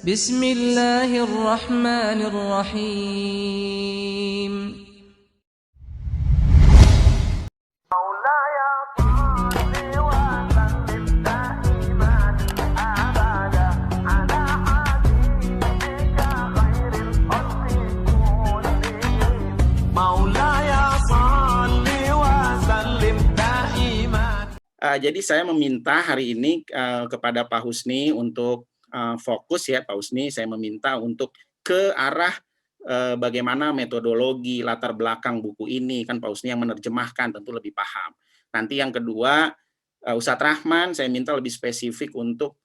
Bismillahirrahmanirrahim. Jadi saya meminta hari ini kepada Pak Husni untuk fokus ya, Pak Husni, saya meminta untuk ke arah bagaimana metodologi latar belakang buku ini, kan Pak Husni yang menerjemahkan tentu lebih paham. Nanti yang kedua, Ustadz Rahman saya minta lebih spesifik untuk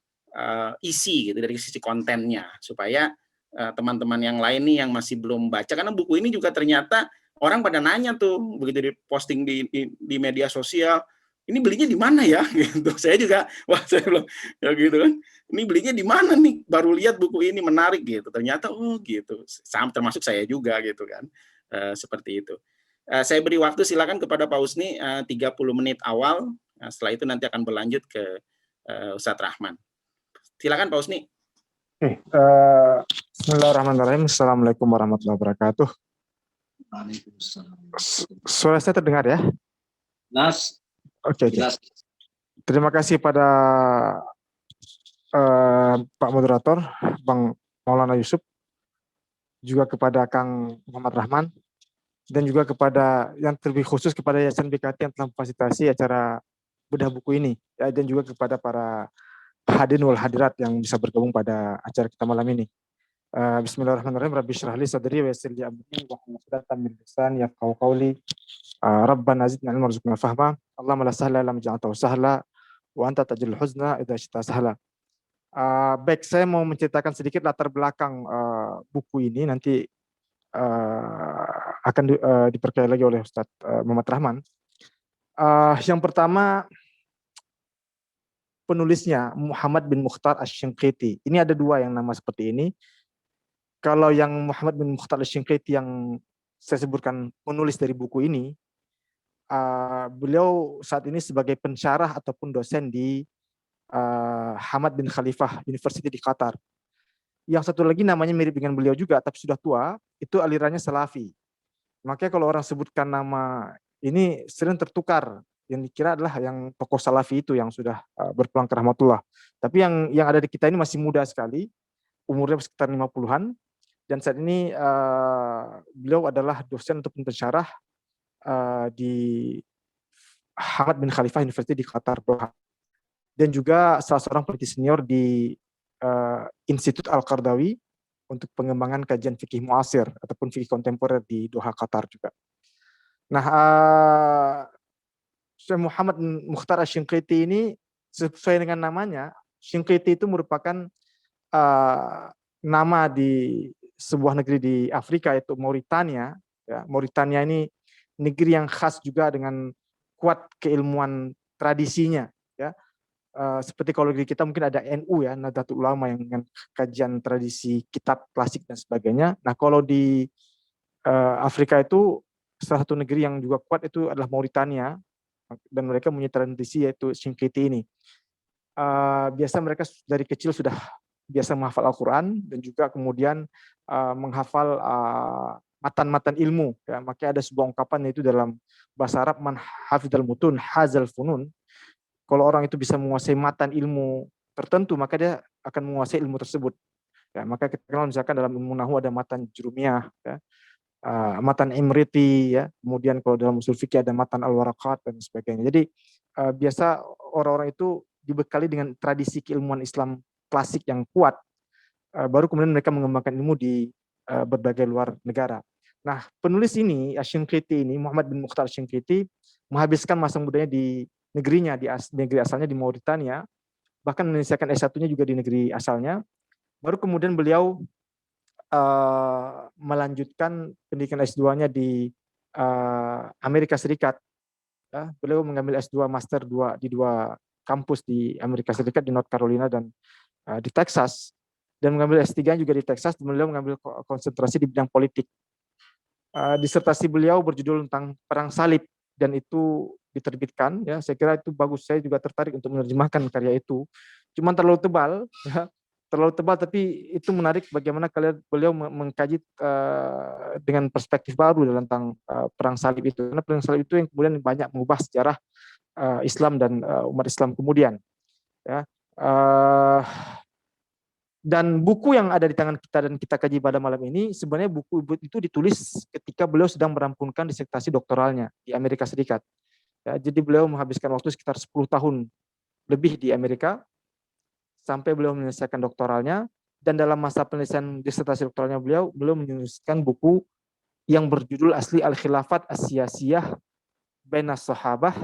isi gitu dari sisi kontennya, supaya teman-teman yang lain nih yang masih belum baca, karena buku ini juga ternyata orang pada nanya tuh begitu diposting di media sosial, ini belinya di mana ya gitu. Saya juga saya bilang ya gitu kan, ini belinya di mana nih, baru lihat buku ini menarik gitu, ternyata oh gitu, termasuk saya juga gitu kan. Seperti itu. Saya beri waktu silakan kepada Pak Husni 30 menit awal, setelah itu nanti akan berlanjut ke Ustadz Rahman. Silakan Pak Husni. Bismillahirrahmanirrahim. Assalamualaikum warahmatullahi wabarakatuh. Suara saya terdengar ya? Nas. Oke. Terima kasih pada Pak Moderator, Bang Maulana Yusuf, juga kepada Kang Muhammad Rahman, dan juga kepada yang terlebih khusus kepada Yayasan BKT yang telah memfasilitasi acara bedah buku ini, ya, dan juga kepada para hadirin wal hadirat yang bisa bergabung pada acara kita malam ini. Bismillahirrahmanirrahim. Rabbi syrah li sadri wa yassir li amri wahlul 'uqdatam min lisani yafqahu qawli. Rabbana zidna ilman warzuqna fahma. Allahumma la sahla illa ma ja'altahu sahla wa anta taj'alul huzna idza syi'ta sahla. Baik, saya mau menceritakan sedikit latar belakang buku ini, nanti akan diperkaya lagi oleh Ustadz Muhammad Rahman. Yang pertama, penulisnya Muhammad bin Mukhtar Asy-Shinqiti. Ini ada dua yang nama seperti ini. Kalau yang Muhammad bin Mukhtar Asy-Shinqiti yang saya sebutkan penulis dari buku ini, beliau saat ini sebagai pensyarah ataupun dosen di Hamad bin Khalifah University di Qatar. Yang satu lagi namanya mirip dengan beliau juga, tapi sudah tua, itu alirannya Salafi. Makanya kalau orang sebutkan nama ini sering tertukar, yang dikira adalah yang tokoh Salafi itu yang sudah berpulang ke rahmatullah. Tapi yang ada di kita ini masih muda sekali, umurnya sekitar 50-an, dan saat ini beliau adalah dosen untuk pensyarah di Hamad bin Khalifah University di Qatar, Doha. Dan juga salah seorang peneliti senior di Institut Al-Qardawi untuk pengembangan kajian fikih muasir ataupun fikih kontemporer di Doha, Qatar juga. Nah, Syekh Muhammad Mukhtar Asy-Shinqiti ini sesuai dengan namanya, Shinqiti itu merupakan nama di sebuah negeri di Afrika, yaitu Mauritania. Ya, Mauritania ini negeri yang khas juga dengan kuat keilmuan tradisinya. Ya. Seperti kalau di kita mungkin ada NU ya, Nahdlatul Ulama yang dengan kajian tradisi kitab klasik dan sebagainya. Nah kalau di Afrika itu salah satu negeri yang juga kuat itu adalah Mauritania, dan mereka punya tradisi yaitu Shinqiti ini. Biasa mereka dari kecil sudah biasa menghafal Al-Quran dan juga kemudian menghafal matan-matan ilmu. Ya. Makanya ada sebuah ungkapan yaitu dalam bahasa Arab, man hafidhal mutun hazal funun. Kalau orang itu bisa menguasai matan ilmu tertentu, maka dia akan menguasai ilmu tersebut. Ya, maka kita kenal misalkan dalam ilmu nahwu ada matan jurumiyah, ya, matan imriti, ya. Kemudian kalau dalam usul fikih ada matan al-waraqat dan sebagainya. Jadi biasa orang-orang itu dibekali dengan tradisi keilmuan Islam klasik yang kuat, baru kemudian mereka mengembangkan ilmu di berbagai luar negara. Nah, penulis ini, Asy-Shinqiti ini, Muhammad bin Mukhtar Asy-Shinqiti, menghabiskan masa mudanya di negerinya, di negeri asalnya di Mauritania, bahkan menyelesaikan S1-nya juga di negeri asalnya. Baru kemudian beliau melanjutkan pendidikan S2-nya di Amerika Serikat. Ya, beliau mengambil S2 Master di dua kampus di Amerika Serikat, di North Carolina dan di Texas, dan mengambil S3 juga di Texas. Beliau mengambil konsentrasi di bidang politik. Disertasi beliau berjudul tentang Perang Salib, dan itu diterbitkan. Ya, saya kira itu bagus. Saya juga tertarik untuk menerjemahkan karya itu. Cuman terlalu tebal. Ya. terlalu tebal, tapi itu menarik bagaimana beliau mengkaji dengan perspektif baru tentang perang salib itu. Karena perang salib itu yang kemudian banyak mengubah sejarah Islam dan umat Islam kemudian. Ya. Dan buku yang ada di tangan kita dan kita kaji pada malam ini, sebenarnya buku itu ditulis ketika beliau sedang merampungkan disertasi doktoralnya di Amerika Serikat. Ya, jadi beliau menghabiskan waktu sekitar 10 tahun lebih di Amerika sampai beliau menyelesaikan doktoralnya, dan dalam masa penulisan disertasi doktoralnya beliau menuliskan buku yang berjudul asli Al-Khilafat As-Siyasiyah Baina Sahabah,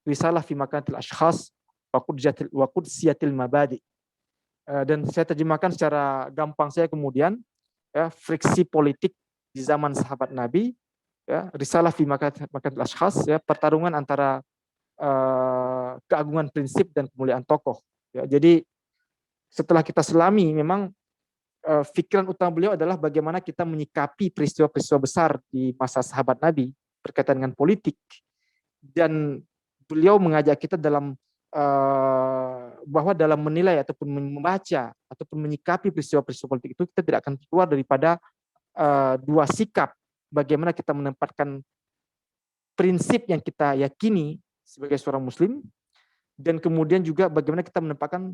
Risalah fi Makanatil Ashkhas wa Qudsiyatil Mabadi. Dan saya terjemahkan secara gampang saya kemudian, ya, friksi politik di zaman sahabat Nabi, ya, Risalah fi Makanatil Ashkhas, ya, pertarungan antara keagungan prinsip dan kemuliaan tokoh. Ya, jadi setelah kita selami, memang pikiran utama beliau adalah bagaimana kita menyikapi peristiwa-peristiwa besar di masa sahabat Nabi berkaitan dengan politik, dan beliau mengajak kita dalam bahwa dalam menilai ataupun membaca ataupun menyikapi peristiwa-peristiwa politik itu, kita tidak akan keluar daripada dua sikap: bagaimana kita menempatkan prinsip yang kita yakini sebagai seorang Muslim, dan kemudian juga bagaimana kita menempatkan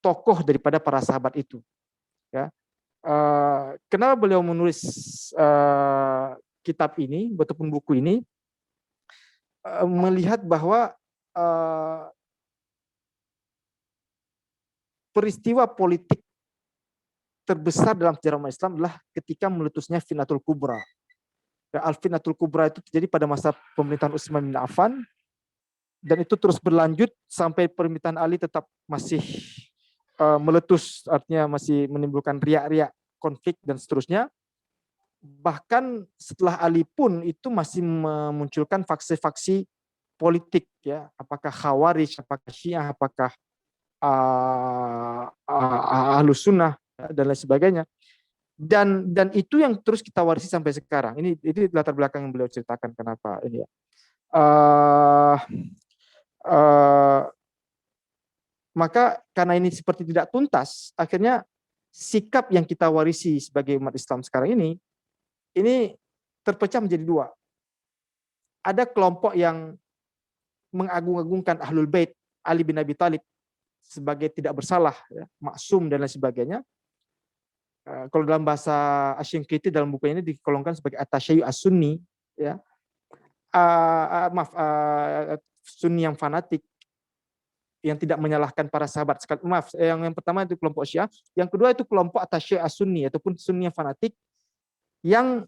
tokoh daripada para sahabat itu. Ya, kenapa beliau menulis kitab ini ataupun buku ini? Melihat bahwa peristiwa politik terbesar dalam sejarah umat Islam adalah ketika meletusnya Fitnatul Kubra. Al-Fitnatul Kubra itu terjadi pada masa pemerintahan Utsman bin Affan, dan itu terus berlanjut sampai pemerintahan Ali tetap masih meletus, artinya masih menimbulkan riak-riak konflik dan seterusnya. Bahkan setelah Ali pun itu masih memunculkan faksi-faksi politik, ya, apakah Khawarij, apakah Syiah, apakah Ahlus Sunnah dan lain sebagainya. Dan itu yang terus kita warisi sampai sekarang. Ini latar belakang yang beliau ceritakan kenapa ini, ya. Maka karena ini seperti tidak tuntas, akhirnya sikap yang kita warisi sebagai umat Islam sekarang ini terpecah menjadi dua. Ada kelompok yang mengagung-agungkan Ahlul Bait, Ali bin Abi Thalib sebagai tidak bersalah, ya, maksum dan lain sebagainya. Kalau dalam bahasa Asy-Syinkiti dalam bukunya ini dikolongkan sebagai at-tasyayyu as-sunni, ya. Sunni yang fanatik, yang tidak menyalahkan para sahabat. Yang pertama itu kelompok Syiah, yang kedua itu kelompok at-tasyayyu as-sunni ataupun sunni yang fanatik, yang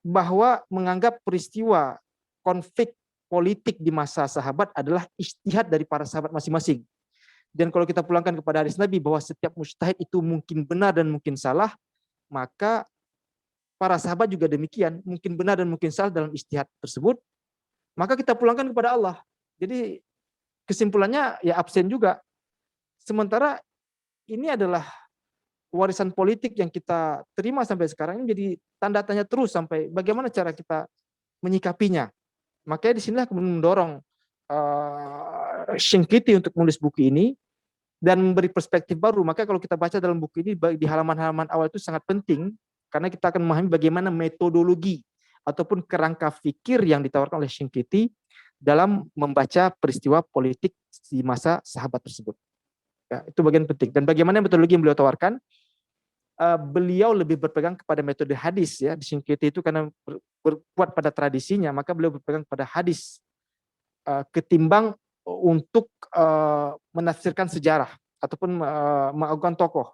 bahwa menganggap peristiwa konflik politik di masa sahabat adalah ijtihad dari para sahabat masing-masing. Dan kalau kita pulangkan kepada hadis Nabi bahwa setiap mujtahid itu mungkin benar dan mungkin salah, maka para sahabat juga demikian, mungkin benar dan mungkin salah dalam ijtihad tersebut, maka kita pulangkan kepada Allah. Jadi kesimpulannya ya absen juga. Sementara ini adalah warisan politik yang kita terima sampai sekarang, ini jadi tanda tanya terus sampai bagaimana cara kita menyikapinya. Makanya di sinilah kemudian mendorong Syinkiti untuk menulis buku ini dan memberi perspektif baru. Maka kalau kita baca dalam buku ini di halaman-halaman awal itu sangat penting, karena kita akan memahami bagaimana metodologi ataupun kerangka fikir yang ditawarkan oleh Syinkiti dalam membaca peristiwa politik di masa sahabat tersebut. Ya, itu bagian penting. Dan bagaimana metodologi yang beliau tawarkan? Beliau lebih berpegang kepada metode hadis, ya. Di Syinkiti itu karena berkuat pada tradisinya, maka beliau berpegang pada hadis ketimbang untuk menafsirkan sejarah ataupun mengagungkan tokoh.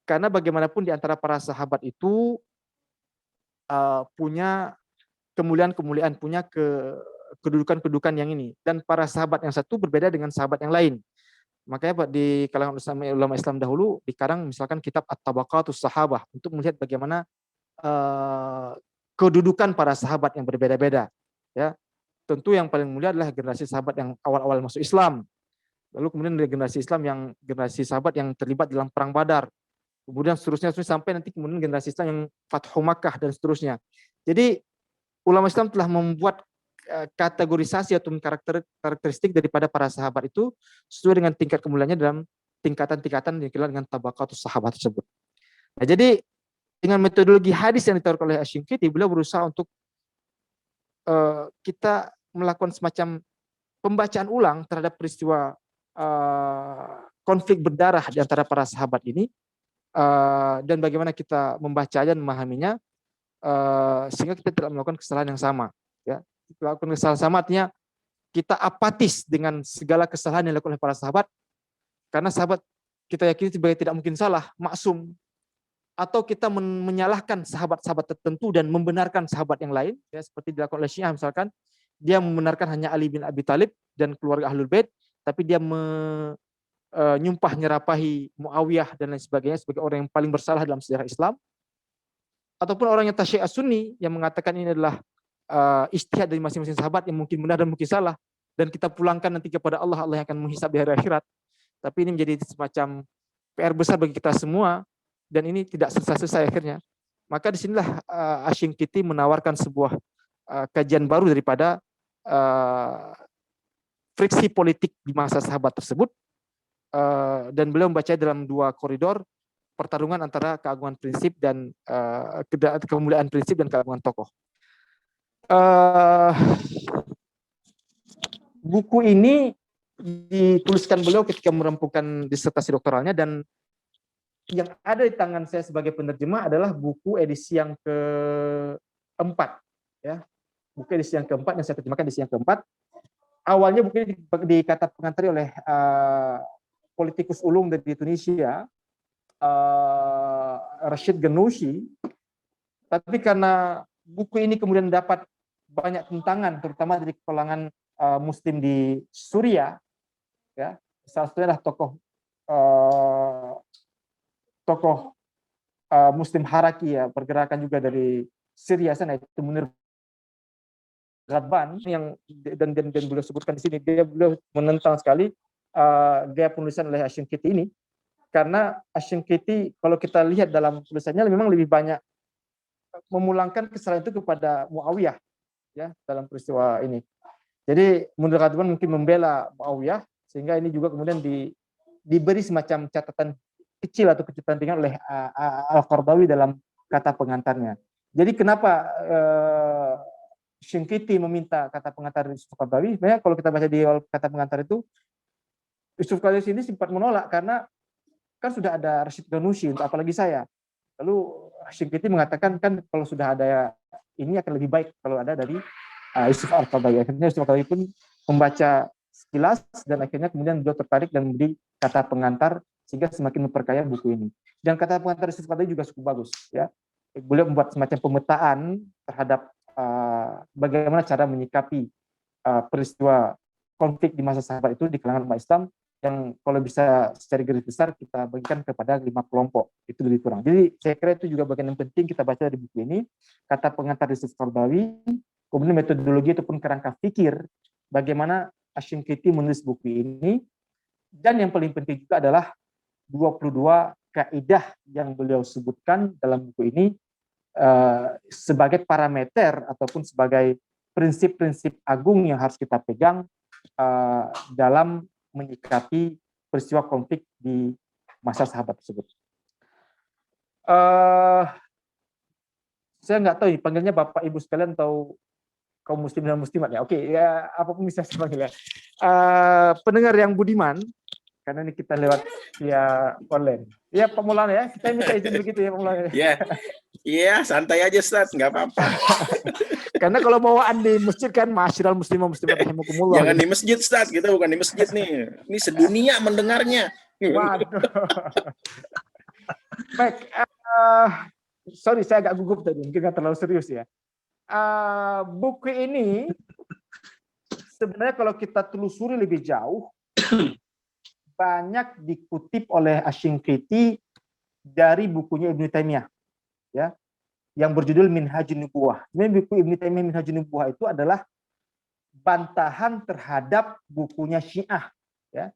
Karena bagaimanapun di antara para sahabat itu punya kemuliaan-kemuliaan, punya kedudukan-kedudukan yang ini. Dan para sahabat yang satu berbeda dengan sahabat yang lain. Makanya di kalangan ulama Islam dahulu dikarang misalkan kitab At-Tabaqatus Sahabah untuk melihat bagaimana kedudukan para sahabat yang berbeda-beda. Ya, tentu yang paling mulia adalah generasi sahabat yang awal-awal masuk Islam. Lalu kemudian generasi sahabat yang terlibat dalam perang Badar. Kemudian seterusnya sampai nanti kemudian generasi Islam yang Fathu Makkah dan seterusnya. Jadi ulama Islam telah membuat kategorisasi atau karakteristik daripada para sahabat itu sesuai dengan tingkat kemuliaannya dalam tingkatan-tingkatan yang dikenal dengan tabaqatus sahabat tersebut. Nah, jadi dengan metodologi hadis yang ditawarkan oleh Asy-Syinkiti, beliau berusaha untuk kita melakukan semacam pembacaan ulang terhadap peristiwa konflik berdarah di antara para sahabat ini, dan bagaimana kita membacanya dan memahaminya, sehingga kita tidak melakukan kesalahan yang sama. Ya, melakukan kesalahan sama artinya kita apatis dengan segala kesalahan yang dilakukan oleh para sahabat, karena sahabat kita yakini sebagai tidak mungkin salah, maksum, atau kita menyalahkan sahabat-sahabat tertentu dan membenarkan sahabat yang lain, ya, seperti dilakukan oleh Syiah misalkan, dia membenarkan hanya Ali bin Abi Thalib dan keluarga Ahlul Bait, tapi dia nyumpah nyerapahi Muawiyah dan lain sebagainya sebagai orang yang paling bersalah dalam sejarah Islam. Ataupun orang yang tasyai'ah sunni yang mengatakan ini adalah ijtihad dari masing-masing sahabat yang mungkin benar dan mungkin salah, dan kita pulangkan nanti kepada Allah, Allah yang akan menghisab di hari akhirat. Tapi ini menjadi semacam PR besar bagi kita semua, dan ini tidak selesai-selesai akhirnya. Maka disinilah Asy-Syinkiti menawarkan sebuah kajian baru daripada friksi politik di masa sahabat tersebut, dan beliau membaca dalam dua koridor, pertarungan antara keagungan prinsip dan kemuliaan prinsip dan keagungan tokoh. Buku ini dituliskan beliau ketika merempukan disertasi doktoralnya, dan yang ada di tangan saya sebagai penerjemah adalah buku edisi yang keempat, ya, buku edisi yang keempat yang saya terjemahkan edisi yang keempat. Awalnya buku ini dikata pengantari oleh politikus ulung dari Tunisia, Rashid Ghannouchi, tapi karena buku ini kemudian dapat banyak tentangan, terutama dari kalangan Muslim di Suriah, ya, salah satunya adalah tokoh Muslim Haraki, ya, pergerakan juga dari Syria sana, itu Munir Ghadban, yang dan beliau sebutkan di sini, beliau menentang sekali gaya penulisan oleh Asy-Syinkiti ini, karena Asy-Syinkiti kalau kita lihat dalam tulisannya memang lebih banyak memulangkan kesalahan itu kepada Muawiyah, ya, dalam peristiwa ini. Jadi Munir Ghadban mungkin membela Muawiyah, sehingga ini juga kemudian diberi semacam catatan kecil atau catatan ringan oleh Al-Qaradawi dalam kata pengantarnya. Jadi kenapa Asy-Syinkiti meminta kata pengantar Yusuf Qaradawi? Sebenarnya kalau kita baca di kata pengantar itu, Yusuf Qaradawi ini sempat menolak karena kan sudah ada Rashid Ghannouchi, untuk apalagi saya. Lalu Asy-Syinkiti mengatakan kan kalau sudah ada ini akan lebih baik kalau ada dari Yusuf Al-Qaradawi. Akhirnya Yusuf Al-Qaradawi pun membaca sekilas dan akhirnya kemudian beliau tertarik dan memberi kata pengantar sehingga semakin memperkaya buku ini. Dan kata pengantar Yusuf Al-Qaradawi juga cukup bagus, ya. Beliau membuat semacam pemetaan terhadap bagaimana cara menyikapi peristiwa konflik di masa sahabat itu di kalangan umat Islam, yang kalau bisa secara garis besar kita bagikan kepada 5 kelompok, itu lebih kurang. Jadi saya kira itu juga bagian yang penting kita baca dari buku ini, kata pengantar Yusuf Qaradawi, kemudian metodologi ataupun kerangka fikir bagaimana Asy-Syinkiti menulis buku ini, dan yang paling penting juga adalah 22 kaidah yang beliau sebutkan dalam buku ini sebagai parameter ataupun sebagai prinsip-prinsip agung yang harus kita pegang dalam menyikapi peristiwa konflik di masa sahabat tersebut. Saya nggak tahu ini panggilnya Bapak Ibu sekalian atau kaum muslim dan muslimat, ya. Oke, ya, apapun bisa saya panggil, ya. Pendengar yang budiman, karena ini kita lewat via online. Ya, Pak Maulana, ya, kita minta izin begitu, ya, Pak Maulana. Iya, santai aja, Ustaz, nggak apa-apa. Karena kalau bawaan di masjid kan masyiral muslimah muslimat rahimakumullah. Jangan di masjid, Ustaz, kita bukan di masjid nih. Ini sedunia mendengarnya. Waduh. Baik, sorry saya agak gugup tadi, mungkin nggak terlalu serius, ya. Buku ini sebenarnya kalau kita telusuri lebih jauh, banyak dikutip oleh Asy-Syinkiti dari bukunya Ibnu Taimiyah, ya, yang berjudul Minhajun Nubuwah. Sebenarnya buku Ibnu Taimiyah Minhajun Nubuwah itu adalah bantahan terhadap bukunya Syiah, ya.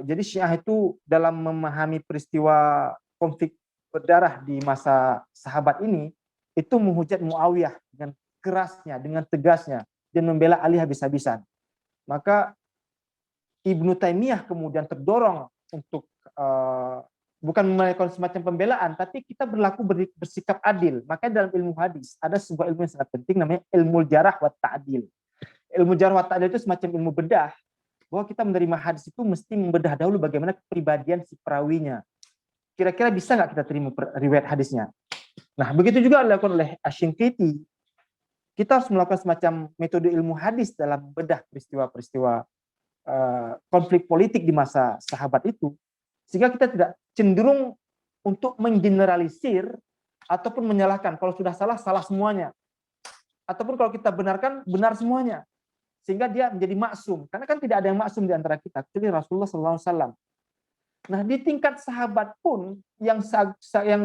Jadi Syiah itu dalam memahami peristiwa konflik berdarah di masa sahabat ini, itu menghujat Muawiyah dengan kerasnya, dengan tegasnya, dan membela Ali habis-habisan. Maka Ibnu Taimiyah kemudian terdorong untuk bukan melakukan semacam pembelaan, tapi kita bersikap adil. Makanya dalam ilmu hadis ada sebuah ilmu yang sangat penting namanya ilmu jarah wa ta'dil. Ilmu jarah wa ta'dil itu semacam ilmu bedah, bahwa kita menerima hadis itu mesti membedah dahulu bagaimana kepribadian si perawinya. Kira-kira bisa nggak kita terima riwayat hadisnya? Nah, begitu juga dilakukan oleh Asy-Shinqiti. Kita harus melakukan semacam metode ilmu hadis dalam bedah peristiwa-peristiwa konflik politik di masa sahabat itu, sehingga kita tidak cenderung untuk menggeneralisir ataupun menyalahkan. Kalau sudah salah, salah semuanya. Ataupun kalau kita benarkan, benar semuanya. Sehingga dia menjadi maksum. Karena kan tidak ada yang maksum di antara kita, kecuali Rasulullah SAW. Nah, di tingkat sahabat pun yang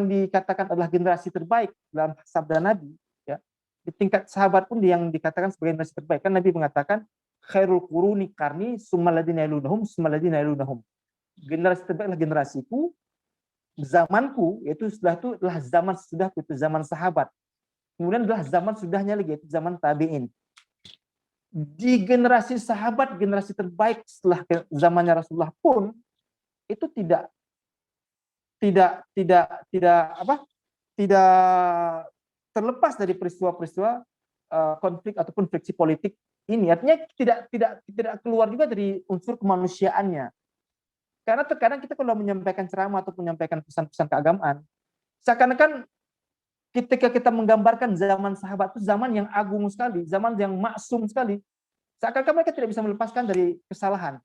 dikatakan adalah generasi terbaik dalam sabda Nabi, ya. Di tingkat sahabat pun yang dikatakan sebagai generasi terbaik. Kan Nabi mengatakan khairul quruni qarni tsummal ladzina yalunhum tsummal ladzina yalunhum. Generasi terbaik adalah generasiku, zamanku, yaitu setelah itu adalah zaman sesudahku, itu zaman sahabat. Kemudian adalah zaman sudahnya lagi, yaitu zaman tabi'in. Di generasi sahabat, generasi terbaik setelah zamannya Rasulullah pun itu tidak terlepas dari peristiwa-peristiwa konflik ataupun friksi politik ini. Artinya tidak keluar juga dari unsur kemanusiaannya. Karena terkadang kita kalau menyampaikan ceramah atau menyampaikan pesan-pesan keagamaan, seakan-akan ketika kita menggambarkan zaman sahabat itu zaman yang agung sekali, zaman yang maksum sekali, seakan-akan mereka tidak bisa melepaskan dari kesalahan.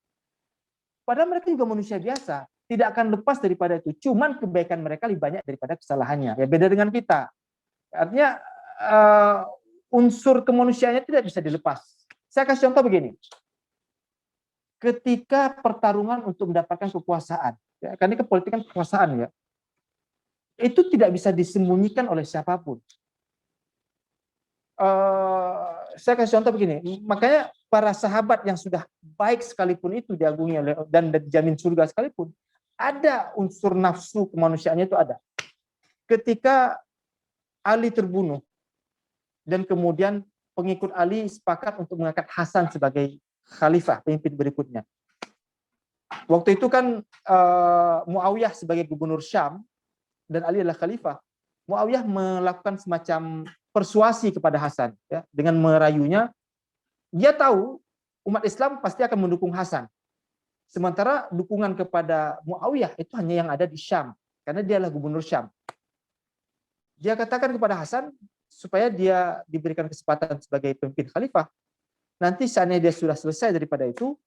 Padahal mereka juga manusia biasa, tidak akan lepas daripada itu. Cuman kebaikan mereka lebih banyak daripada kesalahannya. Ya beda dengan kita. Artinya unsur kemanusiaannya tidak bisa dilepas. Saya kasih contoh begini. Ketika pertarungan untuk mendapatkan kekuasaan, ya, karena politik kan kekuasaan, ya, itu tidak bisa disembunyikan oleh siapapun. Saya kasih contoh begini, makanya para sahabat yang sudah baik sekalipun itu diagungin oleh dan dijamin surga sekalipun, ada unsur nafsu kemanusiaannya itu ada. Ketika Ali terbunuh dan kemudian pengikut Ali sepakat untuk mengangkat Hasan sebagai khalifah, pemimpin berikutnya. Waktu itu kan Muawiyah sebagai gubernur Syam dan Ali adalah khalifah. Muawiyah melakukan semacam persuasi kepada Hasan, ya, dengan merayunya. Dia tahu umat Islam pasti akan mendukung Hasan. Sementara dukungan kepada Muawiyah itu hanya yang ada di Syam, karena dia adalah gubernur Syam. Dia katakan kepada Hasan supaya dia diberikan kesempatan sebagai pemimpin khalifah. Nanti saatnya dia sudah selesai daripada itu,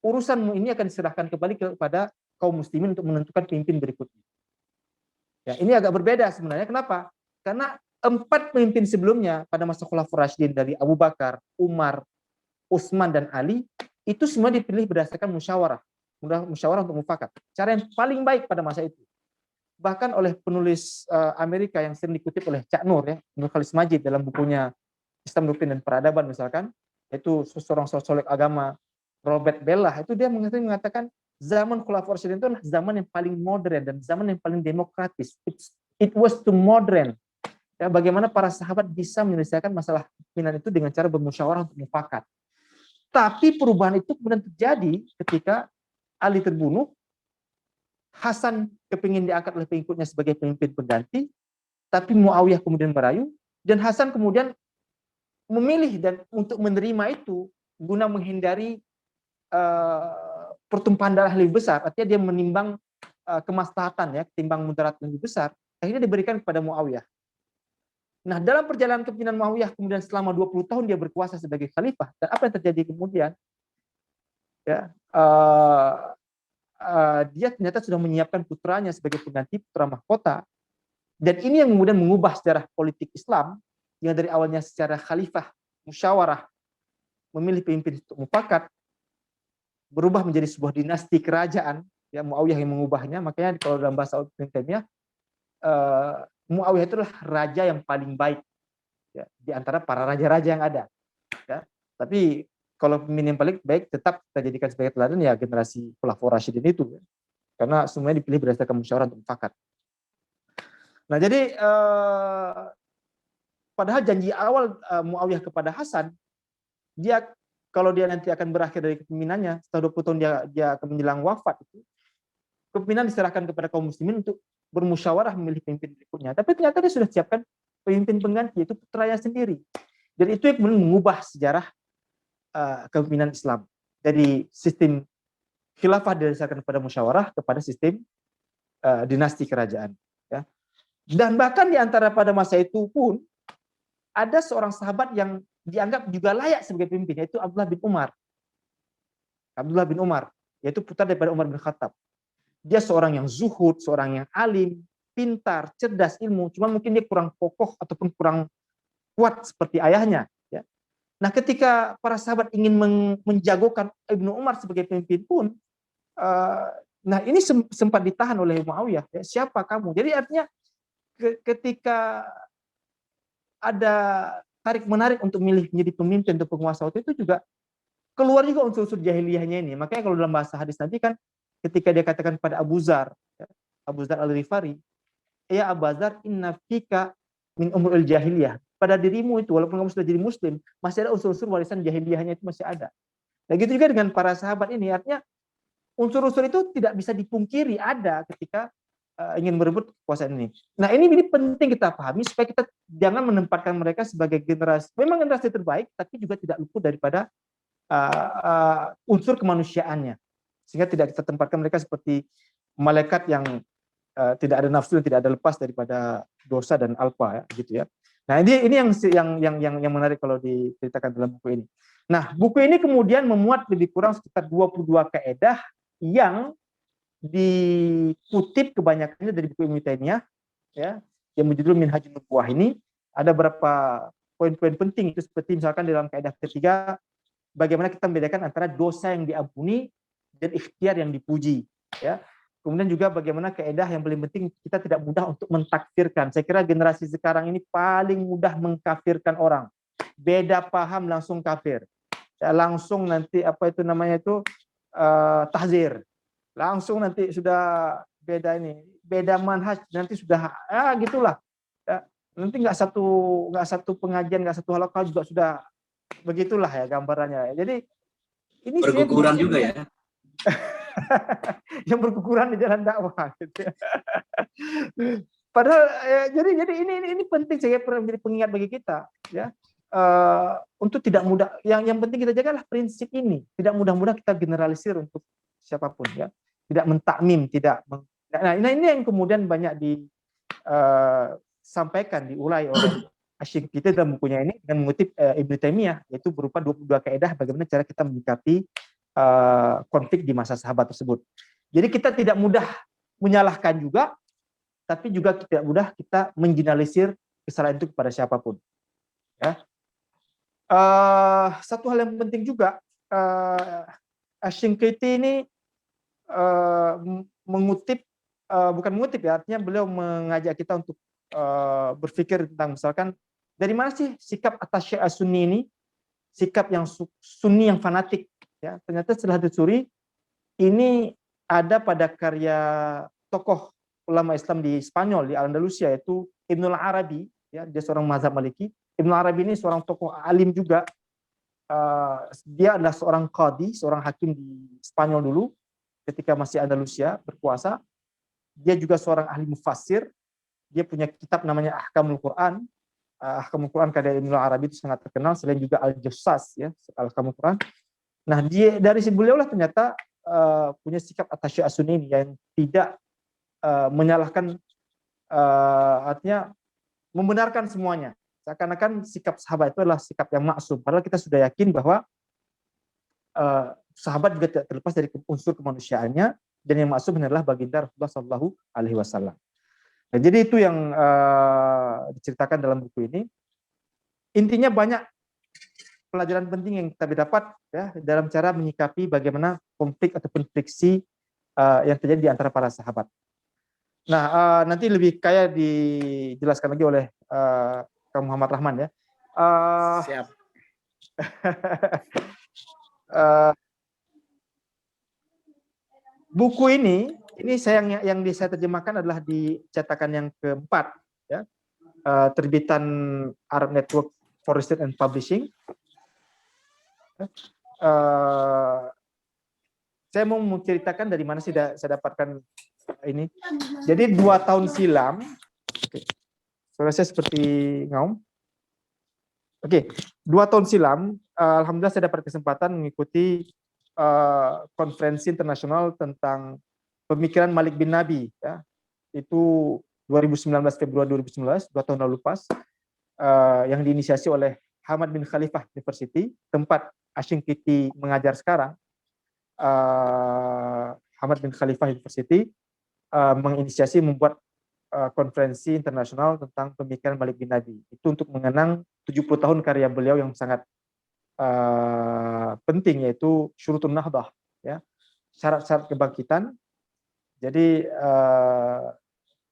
urusanmu ini akan diserahkan kembali kepada kaum muslimin untuk menentukan pemimpin berikutnya. Ya, ini agak berbeda sebenarnya. Kenapa? Karena 4 pemimpin sebelumnya pada masa Khulafaur Rasyidin dari Abu Bakar, Umar, Utsman dan Ali itu semua dipilih berdasarkan musyawarah untuk mufakat. Cara yang paling baik pada masa itu. Bahkan oleh penulis Amerika yang sering dikutip oleh Cak Nur, ya, Nur Khalis Majid dalam bukunya Islam Doktrin dan Peradaban misalkan, itu seorang sosiolog agama Robert Bellah, itu dia mengatakan zaman Khulafaur Rasyidin itu adalah zaman yang paling modern dan zaman yang paling demokratis. It was too modern. Ya, bagaimana para sahabat bisa menyelesaikan masalah kepemimpinan itu dengan cara bermusyawarah untuk mufakat. Tapi perubahan itu kemudian terjadi ketika Ali terbunuh, Hasan kepingin diangkat oleh pengikutnya sebagai pemimpin pengganti, tapi Muawiyah kemudian merayu, dan Hasan kemudian memilih dan untuk menerima itu guna menghindari pertumpahan darah lebih besar. Artinya dia menimbang kemaslahatan, ya, ketimbang mudarat lebih besar, akhirnya diberikan kepada Muawiyah. Nah, dalam perjalanan kepemimpinan Muawiyah kemudian selama 20 tahun dia berkuasa sebagai khalifah, dan apa yang terjadi kemudian? Ya, dia ternyata sudah menyiapkan putranya sebagai pengganti, putra mahkota, dan ini yang kemudian mengubah sejarah politik Islam yang dari awalnya secara khalifah, musyawarah, memilih pemimpin untuk mufakat, berubah menjadi sebuah dinasti kerajaan. Ya, Muawiyah yang mengubahnya. Makanya kalau dalam bahasa Ibnu Taimiyah, Muawiyah itu adalah raja yang paling baik, ya, di antara para raja-raja yang ada. Ya. Tapi kalau pemimpin yang paling baik tetap kita jadikan sebagai teladan, ya generasi Khulafaur Rasyidin itu, ya. Karena semuanya dipilih berdasarkan musyawarah untuk mufakat. Nah, jadi padahal janji awal Muawiyah kepada Hasan, dia kalau dia nanti akan berakhir dari kepemimpinannya, setelah 20 tahun dia akan menjelang wafat, itu kepemimpinan diserahkan kepada kaum muslimin untuk bermusyawarah memilih pemimpin berikutnya. Tapi ternyata dia sudah siapkan pemimpin pengganti, yaitu putranya sendiri. Dan itu yang kemudian mengubah sejarah kepemimpinan Islam. Dari sistem khilafah didasarkan pada musyawarah kepada sistem dinasti kerajaan. Ya. Dan bahkan di antara pada masa itu pun ada seorang sahabat yang dianggap juga layak sebagai pemimpin, yaitu Abdullah bin Umar. Abdullah bin Umar, yaitu putra daripada Umar bin Khattab. Dia seorang yang zuhud, seorang yang alim, pintar, cerdas ilmu, cuma mungkin dia kurang kokoh ataupun kurang kuat seperti ayahnya. Ya. Nah, ketika para sahabat ingin menjagokan Ibnu Umar sebagai pemimpin pun, nah ini sempat ditahan oleh Muawiyah. Ya, siapa kamu? Jadi artinya ketika ada tarik-menarik untuk milih menjadi pemimpin atau penguasa waktu itu juga keluar juga unsur-unsur jahiliyahnya ini. Makanya kalau dalam bahasa hadis nanti kan ketika dia katakan pada Abu Zar, ya, Abu Zar Al-Ghifari, ya Abu Zar, inna fika min umuril jahiliyah. Pada dirimu itu, walaupun kamu sudah jadi muslim, masih ada unsur-unsur warisan jahiliyahnya itu masih ada. Nah gitu juga dengan para sahabat ini, artinya unsur-unsur itu tidak bisa dipungkiri ada ketika ingin merebut kekuasaan ini. Nah ini penting kita pahami supaya kita jangan menempatkan mereka sebagai generasi, memang generasi terbaik, tapi juga tidak luput daripada unsur kemanusiaannya. Sehingga tidak kita tempatkan mereka seperti malaikat yang tidak ada nafsu dan tidak ada lepas daripada dosa dan alpa, ya, gitu ya. Nah ini yang menarik kalau diceritakan dalam buku ini. Nah buku ini kemudian memuat lebih kurang sekitar 22 kaedah yang dikutip kebanyakannya dari buku Ibnu Taimiyah, ya, yang berjudul Minhajun Nubuwah ini. Ada beberapa poin-poin penting itu seperti misalkan dalam kaidah ketiga, bagaimana kita membedakan antara dosa yang diampuni dan ikhtiar yang dipuji, ya. Kemudian juga bagaimana kaidah yang paling penting, kita tidak mudah untuk mentakfirkan. Saya kira generasi sekarang ini paling mudah mengkafirkan orang. Beda paham langsung kafir. Ya, langsung nanti apa itu namanya itu tahzir. Langsung nanti sudah beda ini, beda manhaj, nanti sudah gitulah. Ya, nanti nggak satu pengajian, nggak satu halaqah juga sudah begitulah ya gambarannya. Jadi ini berguguran juga ya. yang berguguran di jalan dakwah gitu ya. Padahal jadi ini penting, saya pernah menjadi pengingat bagi kita, ya. Untuk tidak mudah, yang penting kita jagalah prinsip ini, tidak mudah-mudah kita generalisir untuk siapapun, ya, tidak mentakmim, nah ini yang kemudian banyak disampaikan, diulai oleh Asy-Syinkiti dalam bukunya ini dengan mengutip Ibnu Taimiyah, yaitu berupa 22 kaedah bagaimana cara kita menyikapi konflik di masa sahabat tersebut. Jadi kita tidak mudah menyalahkan juga, tapi juga tidak mudah kita mengeneralisir kesalahan itu kepada siapapun. Ya. Satu hal yang penting juga, Asy-Syinkiti ini mengutip, bukan mengutip ya, artinya beliau mengajak kita untuk berpikir tentang misalkan dari mana sih sikap At-Tasy' As-Sunni ini, sikap yang Sunni yang fanatik, ya. Ternyata setelah ditelusuri ini ada pada karya tokoh ulama Islam di Spanyol, di Andalusia, yaitu Ibnul Arabi, ya, dia seorang mazhab Maliki. Ibnu Arabi ini seorang tokoh alim juga. Dia adalah seorang qadhi, seorang hakim di Spanyol dulu ketika masih Andalusia berkuasa. Dia juga seorang ahli mufassir. Dia punya kitab namanya Ahkamul Quran. Ahkamul Quran karya Ibnu Arabi itu sangat terkenal, selain juga Al-Jassas, ya, Ahkamul Quran. Nah, dia dari si beliau lah ternyata punya sikap At-Tasy' As-Sunni ini yang tidak menyalahkan, artinya membenarkan semuanya. Seakan-akan sikap sahabat itu adalah sikap yang maksum. Padahal kita sudah yakin bahwa sahabat juga tidak terlepas dari unsur kemanusiaannya, dan yang maksum adalah baginda Rasulullah Shallallahu Alaihi Wasallam. Nah, jadi itu yang diceritakan dalam buku ini. Intinya banyak pelajaran penting yang kita dapat, ya, dalam cara menyikapi bagaimana konflik ataupun friksi yang terjadi di antara para sahabat. Nah, nanti lebih kaya dijelaskan lagi oleh Kang Muhammad Rahman, ya. Siap. Buku ini saya yang saya terjemahkan adalah di cetakan yang keempat, ya, terbitan Arab Network for Research and Publishing. saya mau menceritakan dari mana sih saya dapatkan ini. Jadi 2 tahun silam, suara saya seperti ngaum. Oke, 2 tahun silam, alhamdulillah saya dapat kesempatan mengikuti konferensi internasional tentang pemikiran Malik bin Nabi, ya. Itu 2019, Februari 2019, 2 tahun lalu pas, yang diinisiasi oleh Hamad bin Khalifah University, tempat Ashinkiti mengajar sekarang. Hamad bin Khalifah University menginisiasi membuat konferensi internasional tentang pemikiran Malik bin Nabi. Itu untuk mengenang 70 tahun karya beliau yang sangat penting, yaitu Syurutun Nahdah, ya, syarat-syarat kebangkitan. Jadi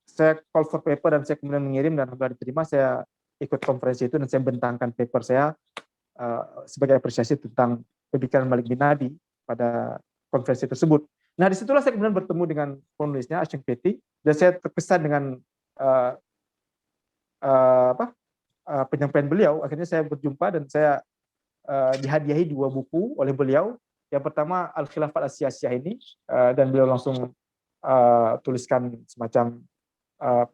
saya call for paper dan saya kemudian mengirim dan alhamdulillah diterima. Saya ikut konferensi itu dan saya bentangkan paper saya sebagai apresiasi tentang pemikiran Malik bin Nabi pada konferensi tersebut. Nah, disitulah saya kemudian bertemu dengan penulisnya Ashinkiti dan saya terkesan dengan penyampaian beliau. Akhirnya saya berjumpa dan saya dihadiahi 2 buku oleh beliau. Yang pertama Al-Khilafat As-Siyasiyah ini, dan beliau langsung tuliskan semacam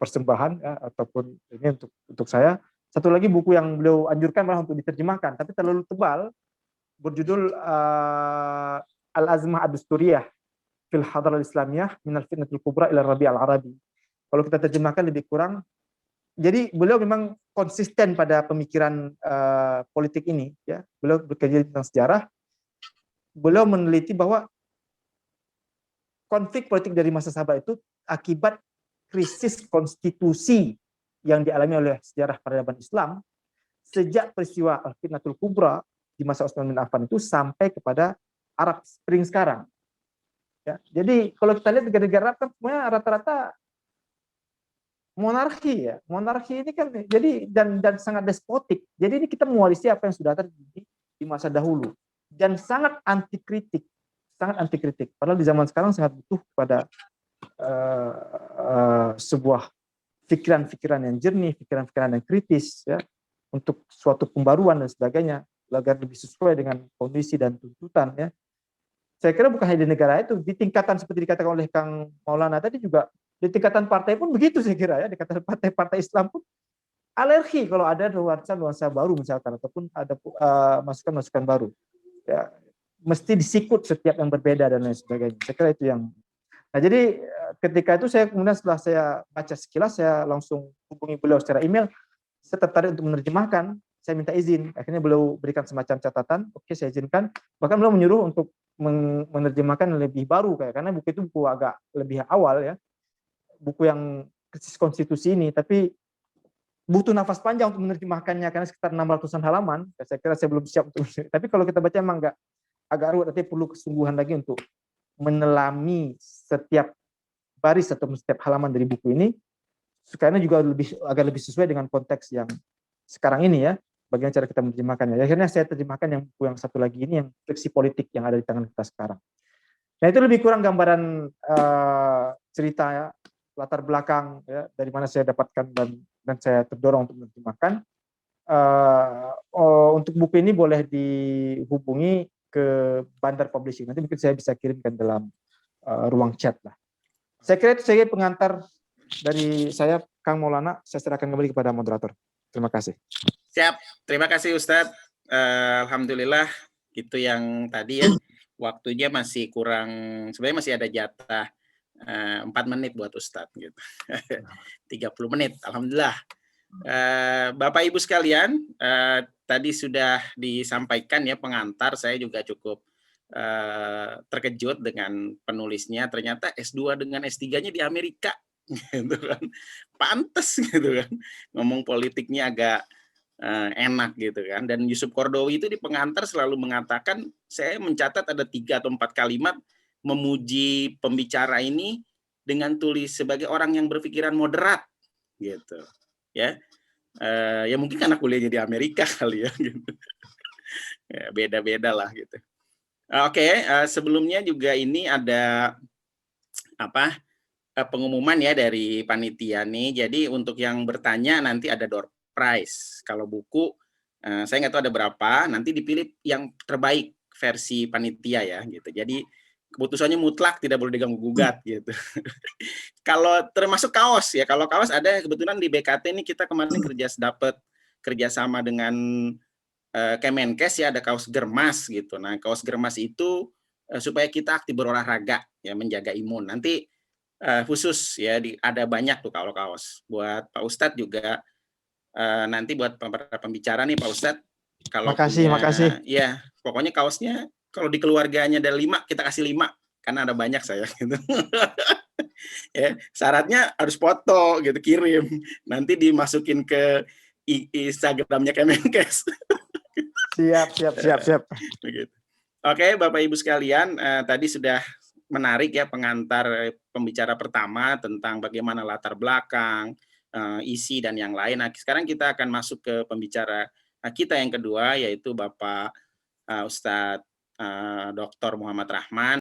persembahan, ya, ataupun ini untuk saya. Satu lagi buku yang beliau anjurkan malah untuk diterjemahkan, tapi terlalu tebal, berjudul Al-Azmah Ad-Dusturiyah fil Hadrah Al-Islamiyah minal Fitnatul Kubra ila Rabi' Al-Arabi. Kalau kita terjemahkan lebih kurang. Jadi beliau memang konsisten pada pemikiran politik ini, ya. Beliau bekerja tentang sejarah. Beliau meneliti bahwa konflik politik dari masa sahabat itu akibat krisis konstitusi yang dialami oleh sejarah peradaban Islam sejak peristiwa Al-Fitnatul Kubra di masa Utsman bin Affan itu sampai kepada Arab Spring sekarang. Ya, jadi kalau kita lihat negara-negara Arab kan semuanya rata-rata monarki, ya. Monarki ini kan jadi dan sangat despotik. Jadi ini kita mewarisi apa yang sudah terjadi di masa dahulu dan sangat anti kritik. Padahal di zaman sekarang sangat butuh pada sebuah pikiran-pikiran yang jernih, pikiran-pikiran yang kritis, ya, untuk suatu pembaruan dan sebagainya agar lebih sesuai dengan kondisi dan tuntutan, ya. Saya kira bukan hanya di negara itu, di tingkatan seperti dikatakan oleh Kang Maulana tadi juga, di tingkatan partai pun begitu saya kira, ya, di tingkatan partai Islam pun alergi kalau ada nuansa baru misalkan, ataupun ada masukan-masukan baru, ya, mesti disikut setiap yang berbeda dan lain sebagainya. Saya kira itu yang. Nah, jadi ketika itu saya kemudian setelah saya baca sekilas, saya langsung hubungi beliau secara email. Saya tertarik untuk menerjemahkan, saya minta izin. Akhirnya beliau berikan semacam catatan, oke, saya izinkan. Bahkan beliau menyuruh untuk menerjemahkan lebih baru, karena buku itu buku agak lebih awal, ya, buku yang krisis konstitusi ini, tapi butuh nafas panjang untuk menerjemahkannya karena sekitar 600-an halaman. Saya kira saya belum siap untuk. Tapi kalau kita baca emang agak ruwet, tapi perlu kesungguhan lagi untuk menelami setiap baris atau setiap halaman dari buku ini, karena juga agar lebih sesuai dengan konteks yang sekarang ini, ya, bagaimana cara kita menerjemahkannya. Akhirnya saya terjemahkan yang buku yang satu lagi ini, yang fiksi politik yang ada di tangan kita sekarang. Nah, itu lebih kurang gambaran cerita, ya, latar belakang, ya, dari mana saya dapatkan dan saya terdorong untuk menerjemahkan. Untuk buku ini boleh dihubungi ke Bandar Publishing. Nanti mungkin saya bisa kirimkan dalam ruang chat lah. Saya kira itu sebagai pengantar dari saya, Kang Maulana. Saya serahkan kembali kepada moderator. Terima kasih. Siap, terima kasih Ustadz. Alhamdulillah, itu yang tadi, ya, waktunya masih kurang, sebenarnya masih ada jatah 4 menit buat Ustadz gitu. 30 menit, alhamdulillah. Bapak Ibu sekalian, tadi sudah disampaikan, ya, pengantar. Saya juga cukup terkejut dengan penulisnya. Ternyata S2 dengan S3-nya di Amerika, gitu kan. Pantes gitu kan, ngomong politiknya agak enak gitu kan. Dan Yusuf Qaradawi itu di pengantar selalu mengatakan, saya mencatat ada 3 atau 4 kalimat memuji pembicara ini dengan tulis sebagai orang yang berpikiran moderat gitu, ya. Ya mungkin karena kuliahnya di Amerika kali, ya, gitu. Ya, beda-beda lah gitu. Oke, sebelumnya juga ini ada pengumuman, ya, dari panitia nih. Jadi untuk yang bertanya nanti ada door prize. Kalau buku saya nggak tahu ada berapa, nanti dipilih yang terbaik versi panitia ya gitu. Jadi keputusannya mutlak, tidak boleh diganggu gugat gitu. Kalau termasuk kaos ya, kalau kaos ada kebetulan di BKT ini kita kemarin dapat kerjasama dengan Kemenkes ya, ada kaos germas gitu. Nah kaos germas itu supaya kita aktif berolahraga ya, menjaga imun. Nanti khusus ya, ada banyak tuh kalau kaos buat Pak Ustadz juga. Nanti buat para pembicara nih Pak Ustadz, kalau Makasih. ya pokoknya kaosnya kalau di keluarganya ada 5, kita kasih 5 karena ada banyak saya gitu. Ya, syaratnya harus foto gitu, kirim. Nanti dimasukin ke Instagramnya Kemenkes. Siap. Begitu. Oke, Bapak Ibu sekalian, tadi sudah menarik ya pengantar pembicara pertama tentang bagaimana latar belakang, isi dan yang lain. Nah, sekarang kita akan masuk ke pembicara kita yang kedua, yaitu Bapak Ustadz Dr. Muhammad Rahman